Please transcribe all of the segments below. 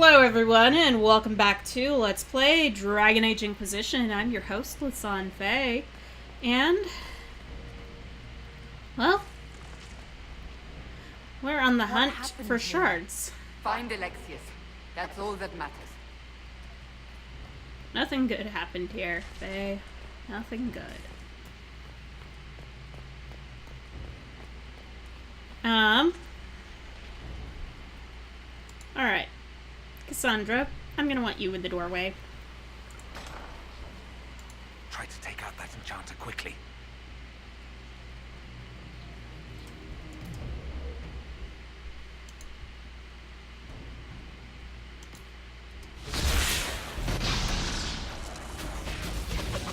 Hello everyone, and welcome back to Let's Play Dragon Age Inquisition. I'm your host, Lisanne Faye. And, well, we're on the hunt for shards. Find Alexius. That's all that matters. Nothing good happened here, Faye. Nothing good. Alright. Cassandra, I'm gonna want you in the doorway. Try to take out that enchanter quickly.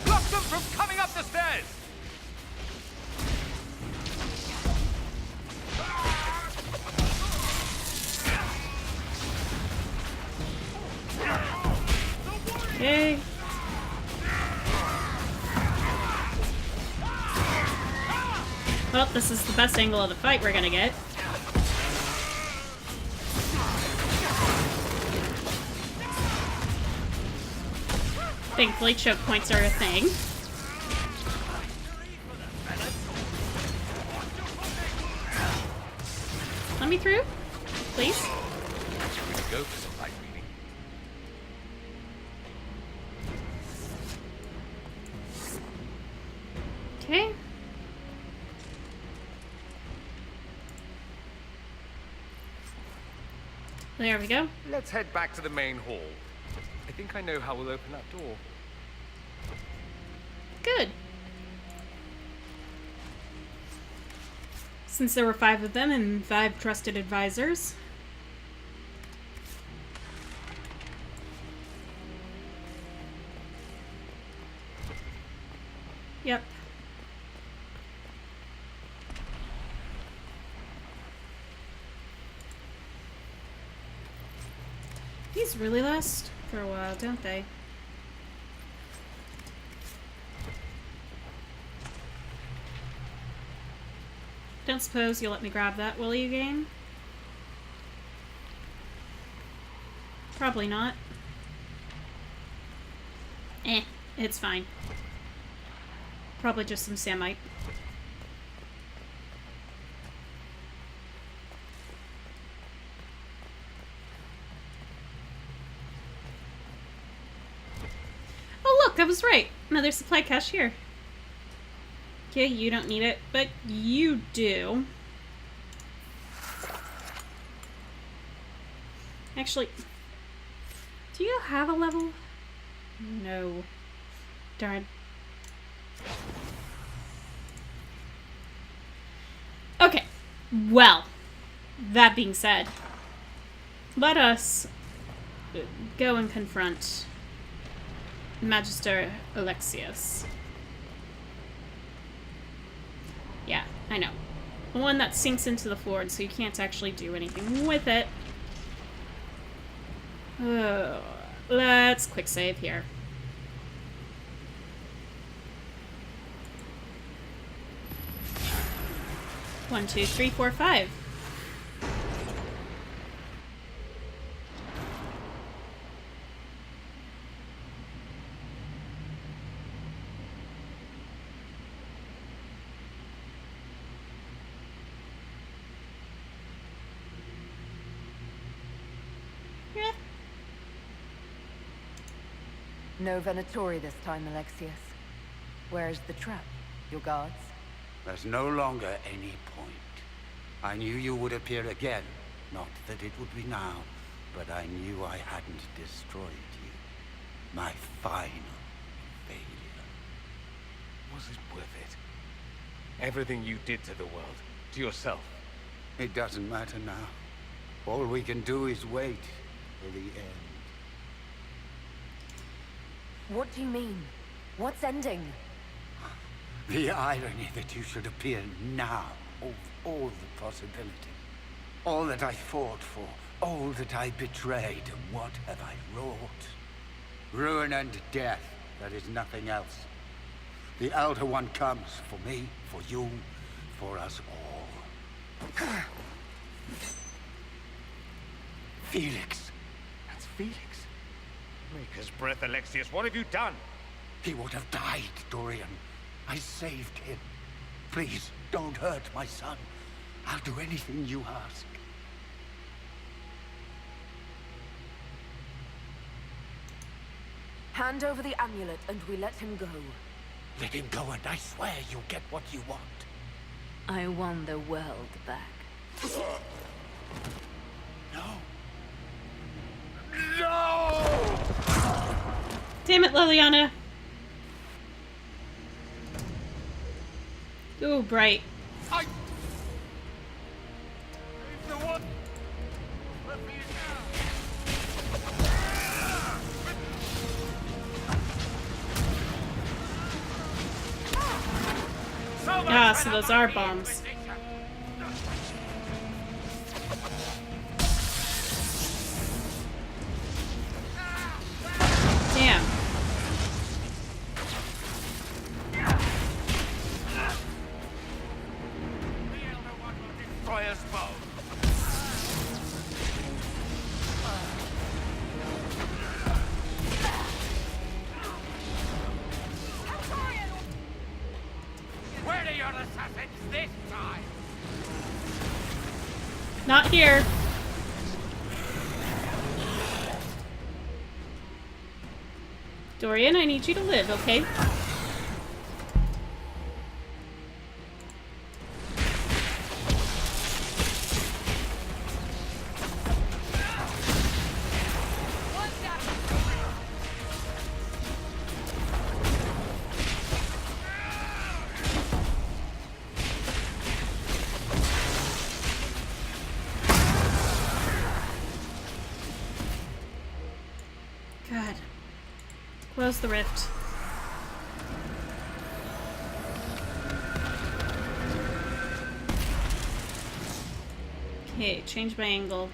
Block them from coming up the stairs! Yay. Well, this is the best angle of the fight we're gonna get. Thankfully, choke points are a thing. Let me through, please. Go for some light reading. Okay. There we go. Let's head back to the main hall. I think I know how we'll open that door. Good. Since there were 5 of them and 5 trusted advisors. Yep. These really last for a while, don't they? Don't suppose you'll let me grab that, will you, game? Probably not. It's fine. Probably just some samite. Oh look, I was right. Another supply cache here. Okay, you don't need it, but you do. Actually, do you have a level? No. Darn. Okay, well, that being said, let us go and confront Magister Alexius. Yeah, I know. The one that sinks into the floor so you can't actually do anything with it. Let's quick save here. One, two, three, four, five. Yeah. No Venatori this time, Alexius. Where's the trap? Your guards? There's no longer any point. I knew you would appear again. Not that it would be now, but I knew I hadn't destroyed you. My final failure. Was it worth it? Everything you did to the world, to yourself. It doesn't matter now. All we can do is wait for the end. What do you mean? What's ending? The irony that you should appear now, of all the possibility. All that I fought for, all that I betrayed, and what have I wrought? Ruin and death, there is nothing else. The Elder One comes for me, for you, for us all. Felix. That's Felix? Maker's breath, Alexius, what have you done? He would have died, Dorian. I saved him. Please, don't hurt my son. I'll do anything you ask. Hand over the amulet and we let him go. Let him go and I swear you'll get what you want. I won the world back. No. No! Damn it, Liliana. Ooh, bright. I... The one... Let me Ah, so those are bombs. Damn. Destroyer's bow. Where are your assassins this time? Not here. Dorian, I need you to live, okay? God. Close the rift. Okay, change my angle.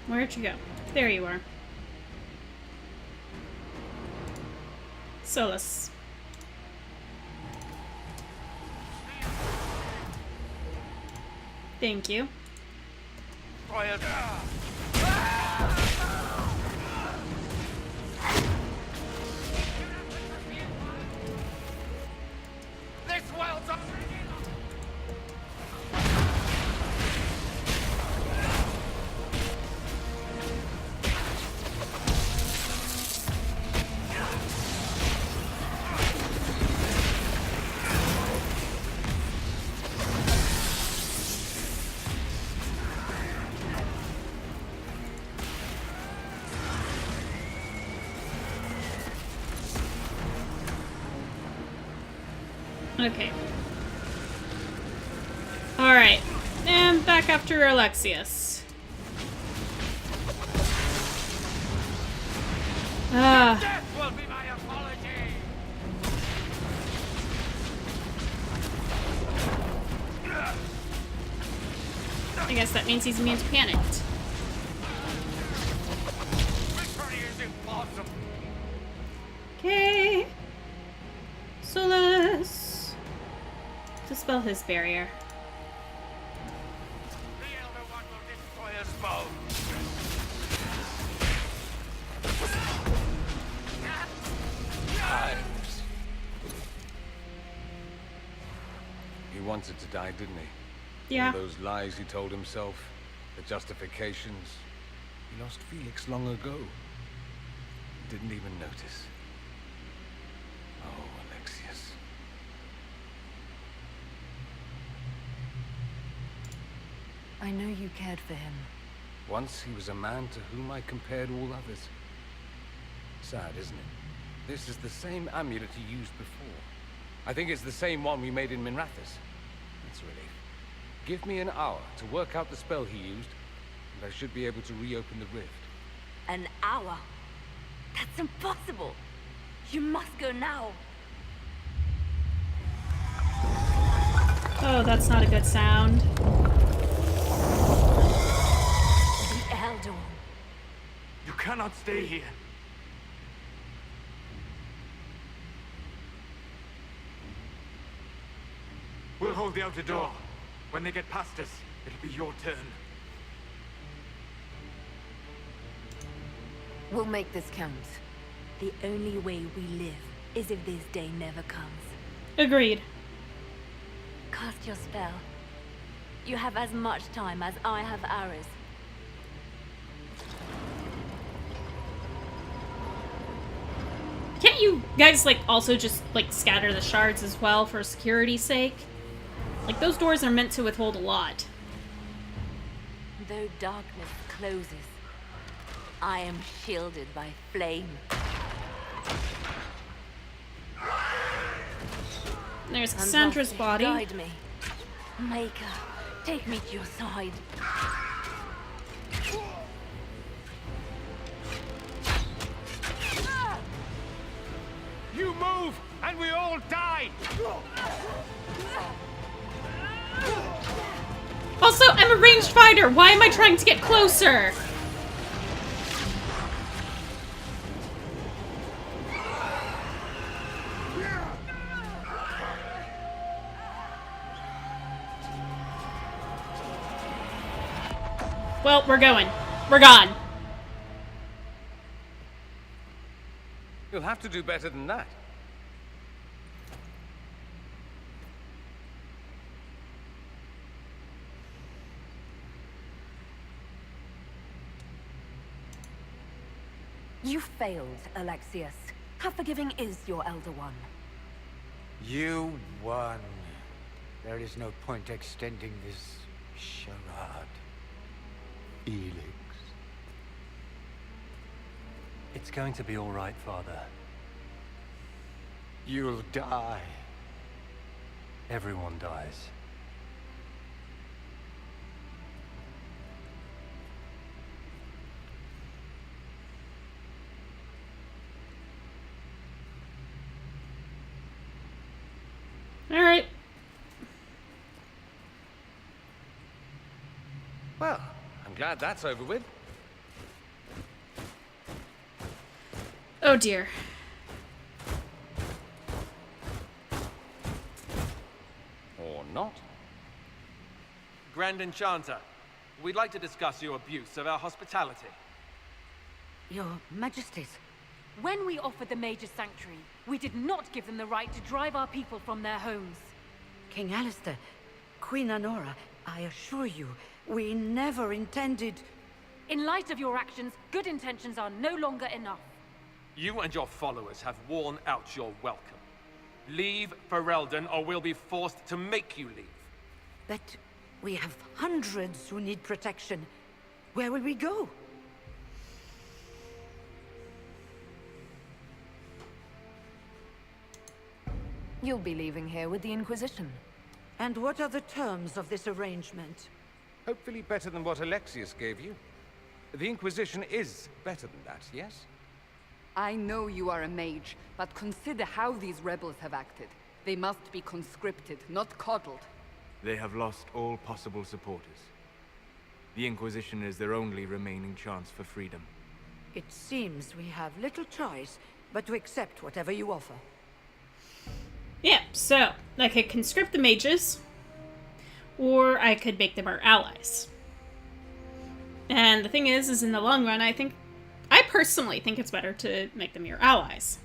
Where'd you go? There you are. Solus. Thank you. Destroyer's... This world's a... Okay. Alright. And back after Alexius. Ah. Death will be my apology! I guess that means he's immune to panic. Victory is impossible! Okay. Solus. Dispel his barrier. The Elder One will destroy us both! Times. He wanted to die, didn't he? Yeah. All those lies he told himself, the justifications. He lost Felix long ago. Didn't even notice. Oh, Alexius. I know you cared for him. Once he was a man to whom I compared all others. Sad, isn't it? This is the same amulet he used before. I think it's the same one we made in Minrathous. That's a relief. Give me an hour to work out the spell he used, and I should be able to reopen the rift. An hour? That's impossible! You must go now! Oh, that's not a good sound. The Elder One. You cannot stay here. We'll hold the outer door. When they get past us, it'll be your turn. We'll make this count. The only way we live is if this day never comes. Agreed. Cast your spell. You have as much time as I have hours. Can't you guys, like, also just, like, scatter the shards as well for security's sake? Like, those doors are meant to withhold a lot. Though darkness closes, I am shielded by flame. There's And Cassandra's lastly, body. Guide me. Maker, take me to your side. You move, and we all die! Also, I'm a ranged fighter. Why am I trying to get closer? Well, we're going. We're gone. You'll have to do better than that. You failed, Alexius. How forgiving is your Elder One? You won. There is no point extending this charade. Elix. It's going to be all right, Father. You'll die. Everyone dies. Alright. Well, I'm glad that's over with. Oh dear. Or not. Grand Enchanter, we'd like to discuss your abuse of our hospitality. Your Majesties. When we offered the Mage's Sanctuary, we did not give them the right to drive our people from their homes. King Alistair, Queen Honora, I assure you, we never intended... In light of your actions, good intentions are no longer enough. You and your followers have worn out your welcome. Leave Ferelden, or we'll be forced to make you leave. But we have hundreds who need protection. Where will we go? You'll be leaving here with the Inquisition. And what are the terms of this arrangement? Hopefully better than what Alexius gave you. The Inquisition is better than that, yes? I know you are a mage, but consider how these rebels have acted. They must be conscripted, not coddled. They have lost all possible supporters. The Inquisition is their only remaining chance for freedom. It seems we have little choice but to accept whatever you offer. Yeah, so I could conscript the mages, or I could make them our allies. And the thing is in the long run, I personally think it's better to make them your allies.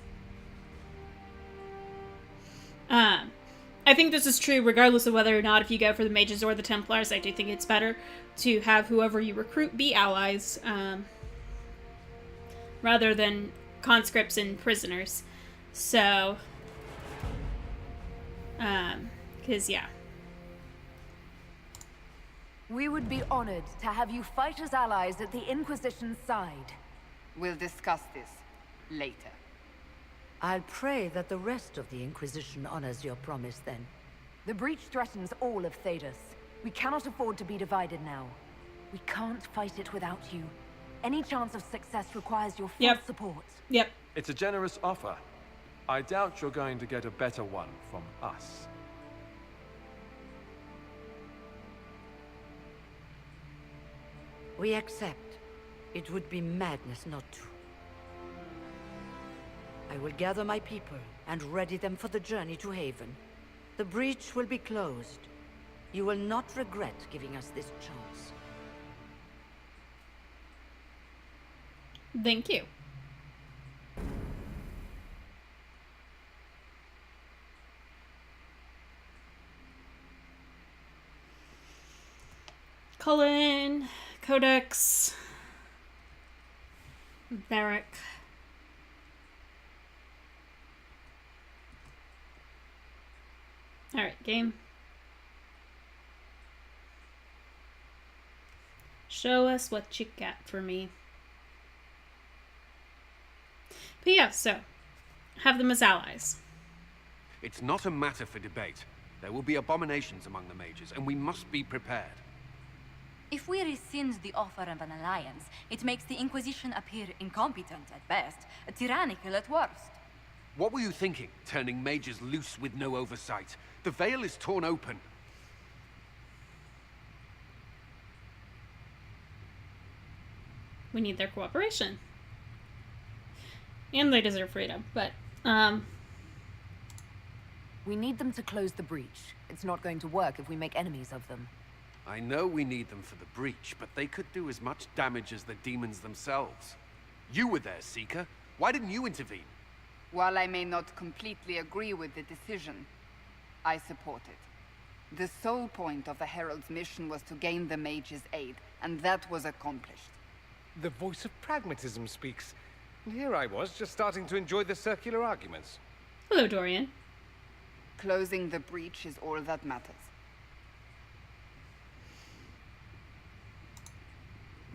I think this is true regardless of whether or not if you go for the mages or the Templars. I do think it's better to have whoever you recruit be allies, rather than conscripts and prisoners. So, yeah. We would be honored to have you fight as allies at the Inquisition's side. We'll discuss this later. I'll pray that the rest of the Inquisition honors your promise then. The breach threatens all of Thedas. We cannot afford to be divided now. We can't fight it without you. Any chance of success requires your full support. Yep. It's a generous offer. I doubt you're going to get a better one from us. We accept. It would be madness not to. I will gather my people and ready them for the journey to Haven. The breach will be closed. You will not regret giving us this chance. Thank you. Cullen, Codex, Varric. Alright, game. Show us what you got for me. But yeah, so, have them as allies. It's not a matter for debate. There will be abominations among the mages, and we must be prepared. If we rescind the offer of an alliance, it makes the Inquisition appear incompetent at best, tyrannical at worst. What were you thinking, turning mages loose with no oversight? The veil is torn open. We need their cooperation. And they deserve freedom, but, We need them to close the breach. It's not going to work if we make enemies of them. I know we need them for the breach, but they could do as much damage as the demons themselves. You were there, Seeker. Why didn't you intervene? While I may not completely agree with the decision, I support it. The sole point of the Herald's mission was to gain the mage's aid, and that was accomplished. The voice of pragmatism speaks. And here I was, just starting to enjoy the circular arguments. hello, Dorian. Closing the breach is all that matters.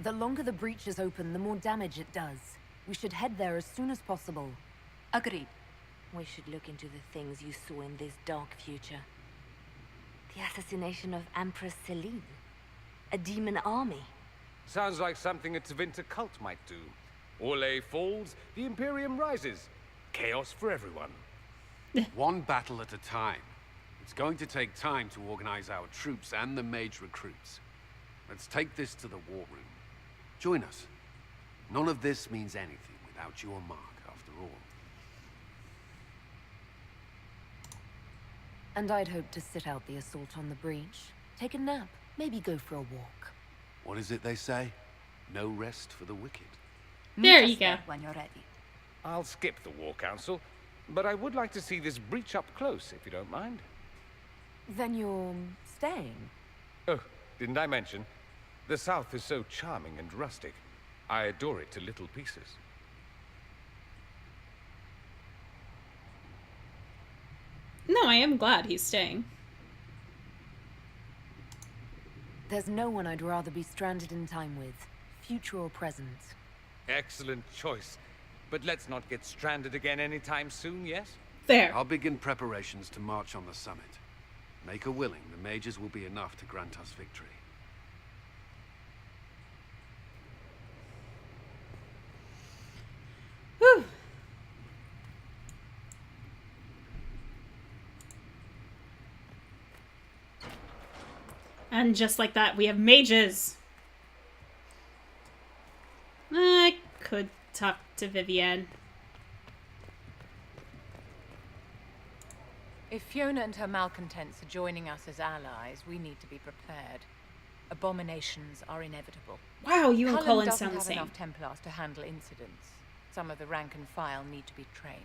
The longer the breach is open, the more damage it does. We should head there as soon as possible. Agreed. We should look into the things you saw in this dark future. The assassination of Empress Celine. A demon army. Sounds like something a Tevinter cult might do. Orlais falls, the Imperium rises. Chaos for everyone. One battle at a time. It's going to take time to organize our troops and the mage recruits. Let's take this to the war room. Join us. None of this means anything without your mark, after all. And I'd hoped to sit out the assault on the breach. Take a nap, maybe go for a walk. What is it they say? No rest for the wicked. There Meet you us go. there when you're ready. I'll skip the War Council, but I would like to see this breach up close, if you don't mind. Then you're staying? Oh, didn't I mention? The South is so charming and rustic. I adore it to little pieces. No, I am glad he's staying. There's no one I'd rather be stranded in time with, future or present. Excellent choice. But let's not get stranded again anytime soon, yes? There. I'll begin preparations to march on the summit. Make a willing, the mages will be enough to grant us victory. Whew. And just like that, we have mages. I could talk to Vivienne. If Fiona and her malcontents are joining us as allies, we need to be prepared. Abominations are inevitable. Wow, you and Cullen doesn't sound the have same. enough Templars to handle incidents. Some of the rank and file need to be trained.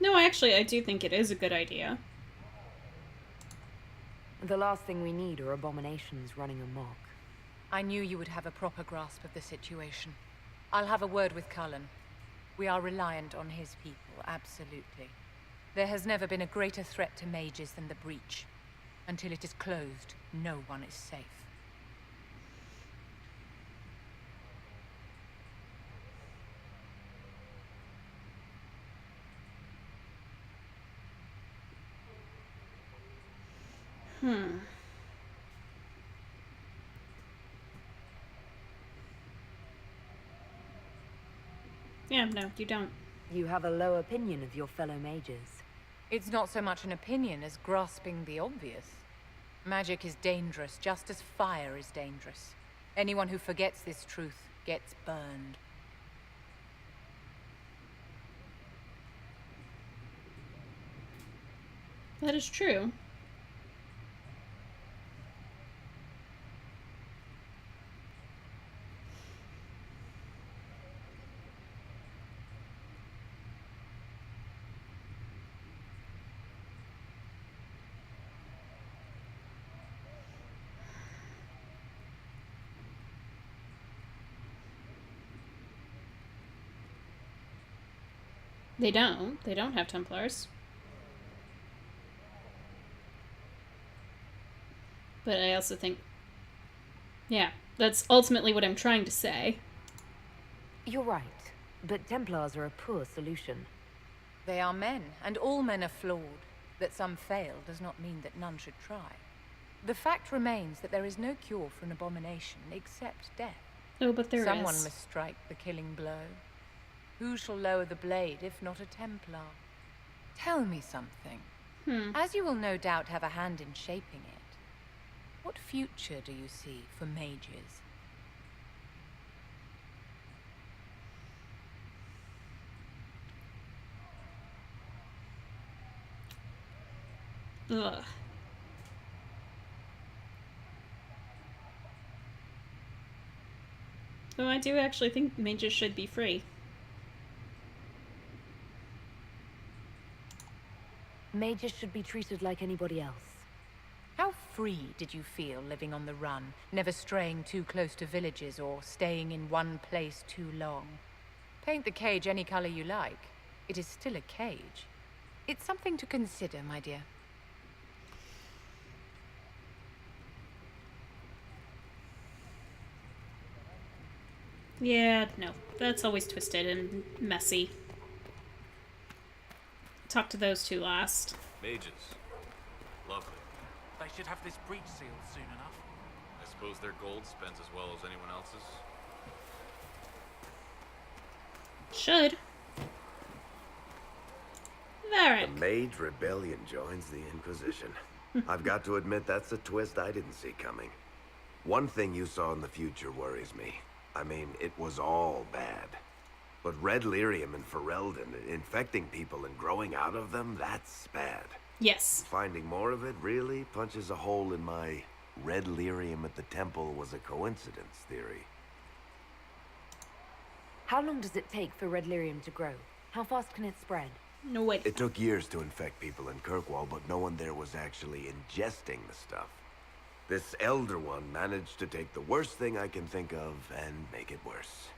No, actually, I do think it is a good idea. The last thing we need are abominations running amok. I knew you would have a proper grasp of the situation. I'll have a word with Cullen. We are reliant on his people, absolutely. There has never been a greater threat to mages than the breach. Until it is closed, no one is safe. Yeah, no, you don't. You have a low opinion of your fellow mages. It's not so much an opinion as grasping the obvious. Magic is dangerous, just as fire is dangerous. Anyone who forgets this truth gets burned. That is true. They don't. They don't have Templars. But I also think... Yeah, that's ultimately what I'm trying to say. You're right, but Templars are a poor solution. They are men, and all men are flawed. That some fail does not mean that none should try. The fact remains that there is no cure for an abomination except death. Oh, but there Someone is. must strike the killing blow. Who shall lower the blade if not a Templar? Tell me something. As you will no doubt have a hand in shaping it, what future do you see for mages? Ugh. So I do actually think mages should be free. Mages should be treated like anybody else. How free did you feel living on the run, never straying too close to villages or staying in one place too long? Paint the cage any color you like. It is still a cage. It's something to consider, my dear. Yeah, no. That's always twisted and messy. Talk to those two last. Mages. Lovely. They should have this breach sealed soon enough. I suppose their gold spent as well as anyone else's. Should. Varric. The Mage Rebellion joins the Inquisition. I've got to admit that's a twist I didn't see coming. One thing you saw in the future worries me. I mean, it was all bad. But red lyrium and Ferelden, infecting people and growing out of them, that's bad. Yes. Finding more of it really punches a hole in my red lyrium at the temple was a coincidence theory. How long does it take for red lyrium to grow? How fast can it spread? No way. It took years to infect people in Kirkwall, but no one there was actually ingesting the stuff. This Elder One managed to take the worst thing I can think of and make it worse.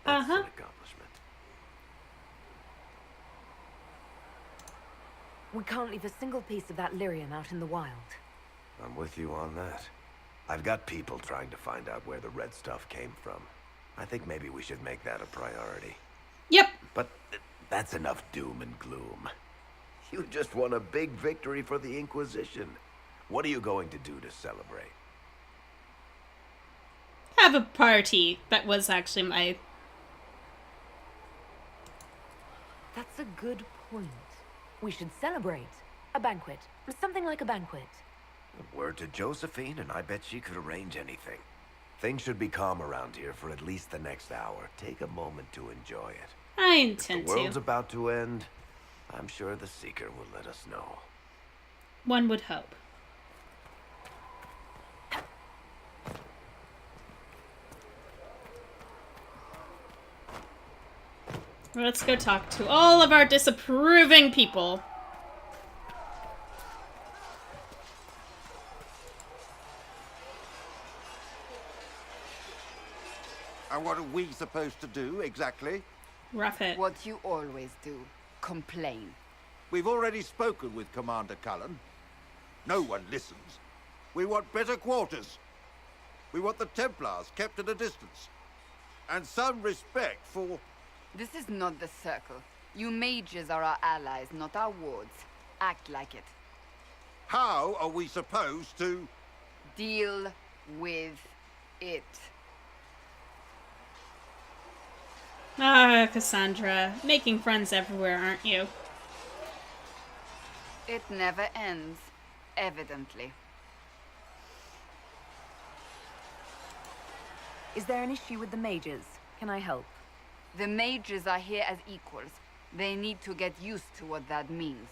That's an accomplishment. We can't leave a single piece of that lyrium out in the wild. I'm with you on that. I've got people trying to find out where the red stuff came from. I think maybe we should make that a priority. Yep. But that's enough doom and gloom. You just won a big victory for the Inquisition. What are you going to do to celebrate? Have a party. That was actually my... That's a good point. We should celebrate. A banquet. Something like a banquet. Word to Josephine, and I bet she could arrange anything. Things should be calm around here for at least the next hour. Take a moment to enjoy it. I intend If the world's about to end, I'm sure the Seeker will let us know. One would hope. Let's go talk to all of our disapproving people. And what are we supposed to do, exactly? Rough it. What you always do. Complain. We've already spoken with Commander Cullen. No one listens. We want better quarters. We want the Templars kept at a distance. And some respect for... This is not the Circle. You mages are our allies, not our wards. Act like it. How are we supposed to... Deal with it. Ah, Cassandra. Making friends everywhere, aren't you? It never ends, evidently. Is there an issue with the mages? Can I help? The mages are here as equals. They need to get used to what that means.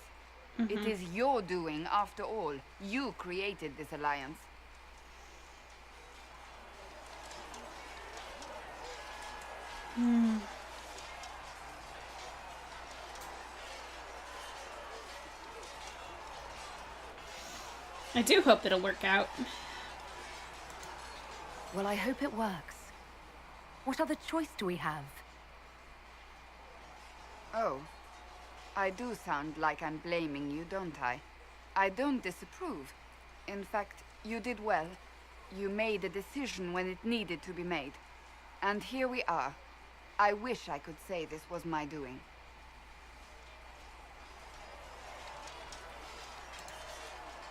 It is your doing, after all. You created this alliance. I do hope it'll work out. Well, I hope it works. What other choice do we have? Oh. I do sound like I'm blaming you, don't I? I don't disapprove. In fact, you did well. You made a decision when it needed to be made. And here we are. I wish I could say this was my doing.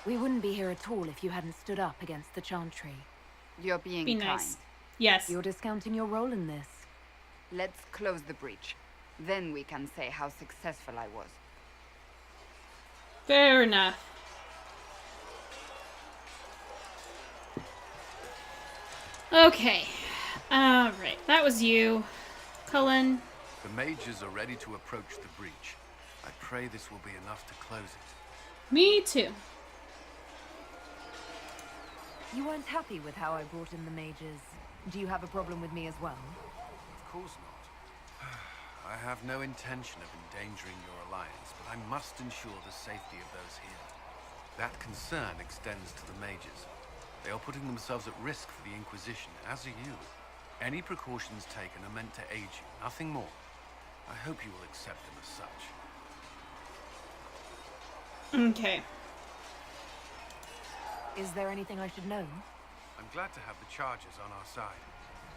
We wouldn't be here at all if you hadn't stood up against the Chantry. You're being Be kind. nice. Yes. You're discounting your role in this. Let's close the breach. Then we can say how successful I was. Fair enough. Okay. Alright, that was you. Cullen. The mages are ready to approach the breach. I pray this will be enough to close it. Me too. You weren't happy with how I brought in the mages. Do you have a problem with me as well? Of course not. I have no intention of endangering your alliance, but I must ensure the safety of those here. That concern extends to the mages. They are putting themselves at risk for the Inquisition, as are you. Any precautions taken are meant to aid you, nothing more. I hope you will accept them as such. Okay. Is there anything I should know? I'm glad to have the Chargers on our side.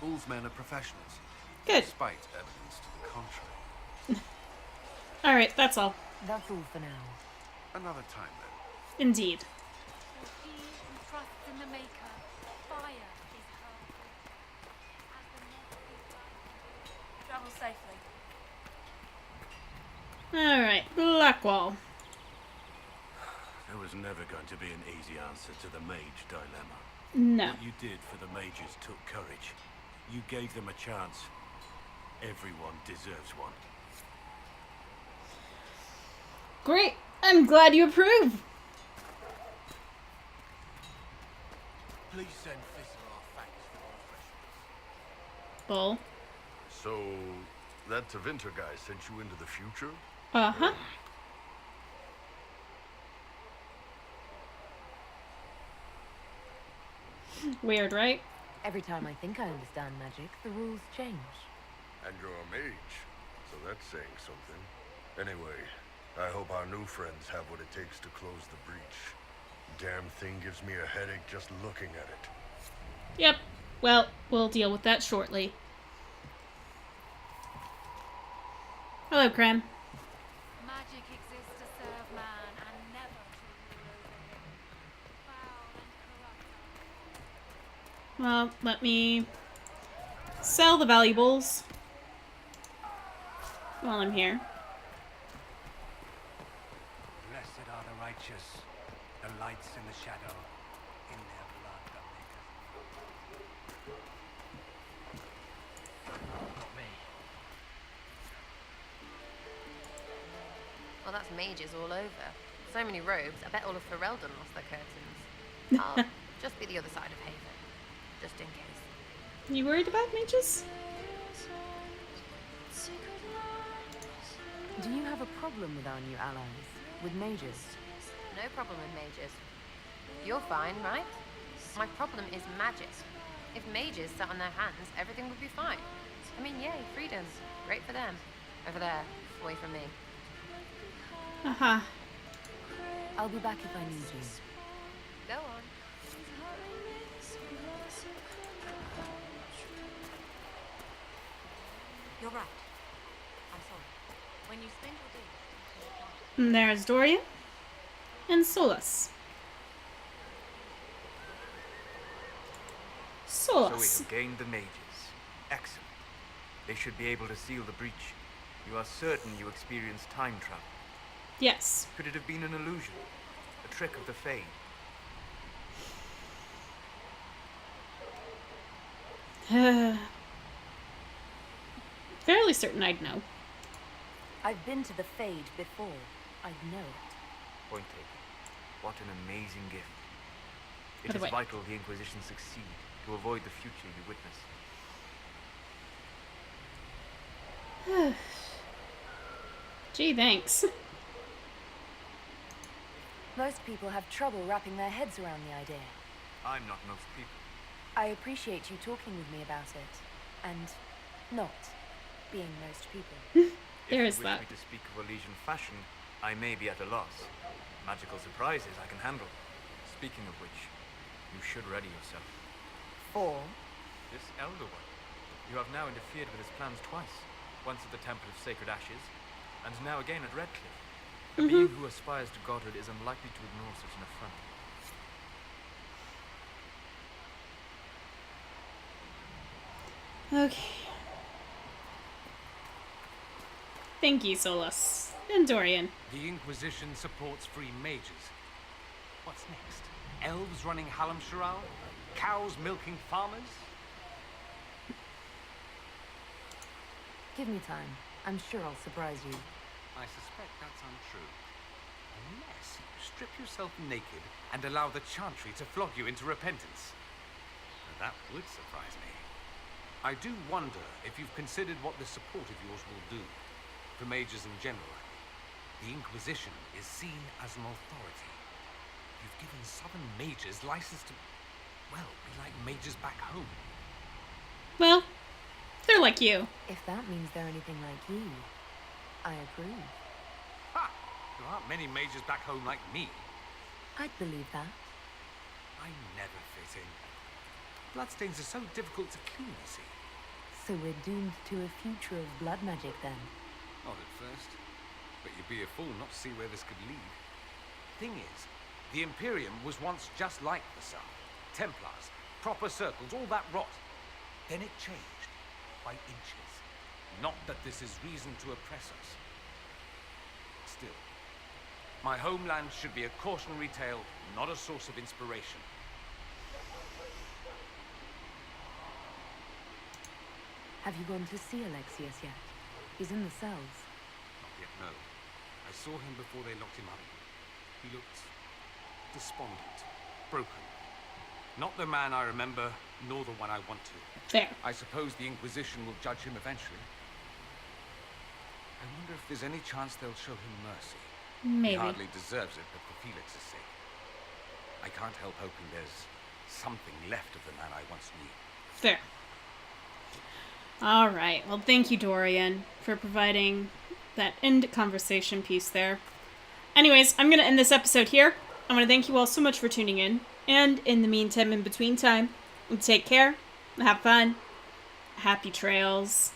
Bull's men are professionals. Good. Despite evidence to the contrary. Alright, that's all. That's all for now. Another time, though. Indeed. He who trusts in the Maker, fire is her. As the next travel safely. Alright, Blackwall. There was never going to be an easy answer to the mage dilemma. No. What you did for the mages took courage. You gave them a chance. Everyone deserves one. Great. I'm glad you approve. Please send Fizzle our thanks for the refreshments. Bull. So, that Tevinter guy sent you into the future? Uh-huh. Weird, right? Every time I think I understand magic, the rules change. And you're a mage, so that's saying something. Anyway, I hope our new friends have what it takes to close the breach. Damn thing gives me a headache just looking at it. Yep. Well, we'll deal with that shortly. Hello, Cram. Magic exists to serve man and never to rule over him. Foul and corrupt. Well, let me sell the valuables while I'm here. Blessed are the righteous, the lights in the shadow, in their blood the makers. Not me. Well, that's mages all over. So many robes, I bet all of Ferelden lost their curtains. I'll just be the other side of Haven, just in case. You worried about mages? Do you have a problem with our new allies? With mages? No problem with mages. You're fine, right? My problem is magic. If mages sat on their hands, everything would be fine. I mean, yay, freedom. Great for them. Over there, away from me. Uh-huh. I'll be back if I need you. Go on. You're right. I'm sorry. When you spend your day... And there's Dorian and Solus. So we Solus. have gained the mages. Excellent. They should be able to seal the breach. You are certain you experienced time travel? Yes. Could it have been an illusion? A trick of the Fade? Fairly certain I'd know. I've been to the Fade before. I'd know it. Point taken. What an amazing gift. It By the is way. vital the Inquisition succeed to avoid the future you witness. Gee, thanks. Most people have trouble wrapping their heads around the idea. I'm not most people. I appreciate you talking with me about it, and not being most people. There If is you wish that. me to speak of Elysian fashion, I may be at a loss. Magical surprises I can handle. Speaking of which, you should ready yourself. For? This Elder One. You have now interfered with his plans twice. Once at the Temple of Sacred Ashes, and now again at Redcliffe. A being who aspires to godhood is unlikely to ignore such an affront. Okay. Thank you, Solus. And Dorian. The Inquisition supports free mages. What's next? Elves running Halamsharal? Cows milking farmers? Give me time. I'm sure I'll surprise you. I suspect that's untrue. Unless you strip yourself naked and allow the Chantry to flog you into repentance. Now, that would surprise me. I do wonder if you've considered what this support of yours will do for mages in general. The Inquisition is seen as an authority. You've given southern mages license to, well, be like mages back home. Well, they're like you. If that means they're anything like you, I approve. Ha! There aren't many mages back home like me. I'd believe that. I never fit in. Bloodstains are so difficult to clean, you see. So we're doomed to a future of blood magic then? Not at first. But you'd be a fool not to see where this could lead. Thing is, the Imperium was once just like the South. Templars, proper circles, all that rot. Then it changed. By inches. Not that this is reason to oppress us. Still, my homeland should be a cautionary tale, not a source of inspiration. Have you gone to see Alexius yet? He's in the cells. Not yet, no. I saw him before they locked him up. He looked despondent, broken. Not the man I remember, nor the one I want to. Fair. I suppose the Inquisition will judge him eventually. I wonder if there's any chance they'll show him mercy. Maybe. He hardly deserves it, but for Felix's sake. I can't help hoping there's something left of the man I once knew. Fair. Alright, well thank you, Dorian, for providing that end conversation piece there. Anyways, I'm going to end this episode here. I want to thank you all so much for tuning in. And in the meantime, in between time, take care, have fun, happy trails.